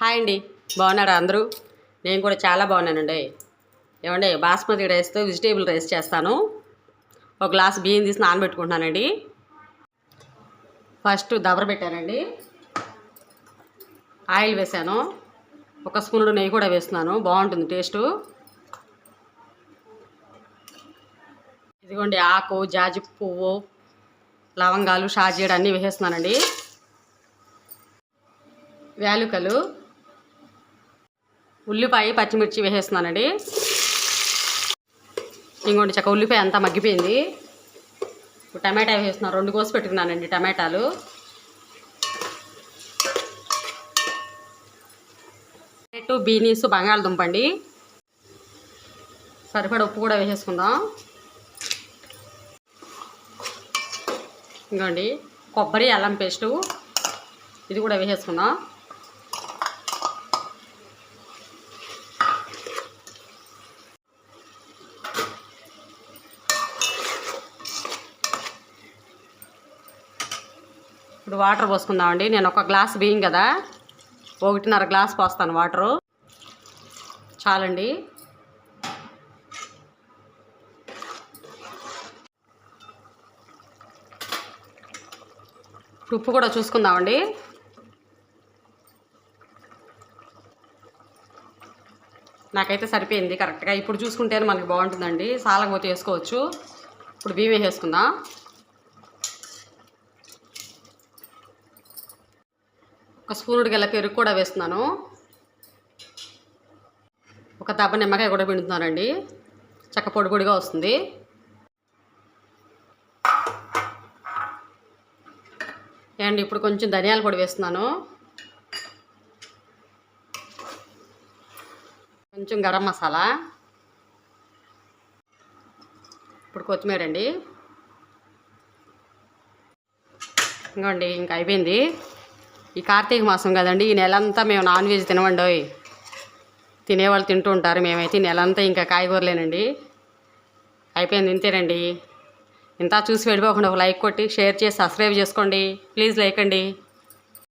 Hi అండి, బాగున్నారా అందరూ? నేను కూడా చాలా బాగున్నానండి. ఏమండి, బాస్మతి రైస్తో వెజిటేబుల్ రైస్ చేస్తాను. ఒక గ్లాస్ బియ్యం తీసి నానబెట్టుకుంటున్నానండి. ఫస్ట్ దబర పెట్టానండి, ఆయిల్ వేసాను, ఒక స్పూనుడు నెయ్యి కూడా వేస్తున్నాను, బాగుంటుంది టేస్టు. ఇదిగోండి, ఆకు, జాజి పువ్వు, లవంగాలు, షాజీర అన్నీ వేసేస్తున్నానండి. యాలకులు, ఉల్లిపాయ, పచ్చిమిర్చి వేసేస్తున్నానండి. ఇంకోటి చక్క ఉల్లిపాయ అంతా మగ్గిపోయింది. ఇప్పుడు టమాటా వేసేస్తున్నాను, 2 కోసి పెట్టుకున్నానండి టమాటాలు. క్యారెట్, బీనీస్, బంగాళదుంప అండి. సరిపడ ఉప్పు కూడా వేసేసుకుందాం. ఇంకోండి కొబ్బరి, అల్లం పేస్టు ఇది కూడా వేసేసుకుందాం. ఇప్పుడు వాటర్ పోసుకుందామండి. నేను ఒక గ్లాస్ బియ్యం కదా, 1.5 గ్లాస్ పోస్తాను వాటరు, చాలండి. ఉప్పు కూడా చూసుకుందామండి. నాకైతే సరిపోయింది కరెక్ట్గా. ఇప్పుడు చూసుకుంటేనే మనకి బాగుంటుందండి, సాలకపోతే వేసుకోవచ్చు. ఇప్పుడు బియ్యం వేసేసుకుందాం. ఒక స్పూనుడు గల పెరుగు కూడా వేస్తున్నాను. ఒక దెబ్బ నిమ్మకాయ కూడా పిండుతున్నానండి, చక్క పొడి పొడిగా వస్తుంది. అండ్ ఇప్పుడు కొంచెం ధనియాల పొడి వేస్తున్నాను, కొంచెం గరం మసాలా, ఇప్పుడు కొత్తిమీర అండి. ఇంకోండి, ఇంకా అయిపోయింది. ఈ కార్తీక మాసం కదండి, ఈ నెలంతా మేము నాన్ వెజ్ తినవండి. తినేవాళ్ళు తింటూ ఉంటారు, మేమైతే ఈ నెలంతా ఇంకా కాయగూరలేనండి. అయిపోయింది, ఇంతేనండి. ఇంత చూసి వెళ్ళిపోకుండా ఒక లైక్ కొట్టి షేర్ చేసి సబ్స్క్రైబ్ చేసుకోండి ప్లీజ్. లైక్ అండి.